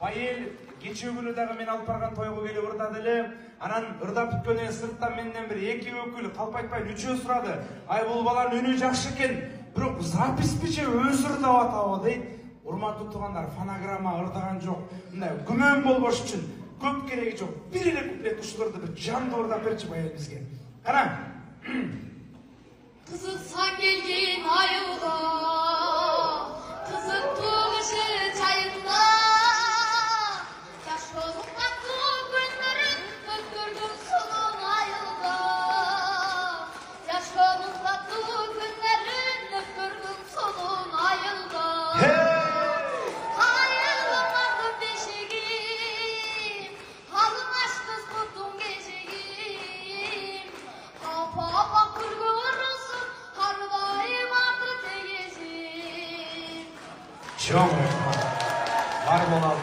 Байел кече күнү дагы мен алып барган тойго келип ырдады эле. Анан ырдап бүткөндөн сырттан менден бир эки өкүл калп айтпай үчөө сурады. Ай бул баланын үнү жакшы экен, бирок записпи же өзү ырдап атабы дейт. Урматтуу туугандар, фонограмма ырдаган жок. Мындай күмөн болбош үчүн көп кереги жок. Бир эле куплет ушуларды бир жандуу ырдап берчи Байел бизге. Кана. Kızılsan geldiğin ayılda, kızıl tuğuşu çayında, yaş olup tatlı günlerin öptürdüm sonun ayılda. Yaş olup tatlı günlerin öptürdüm sonun ayılda. Ayılmadım beşiğim, halın aşkız kutun geceğim. Apa kurgurursun, harudayım artık tegezim. Çok var bolan.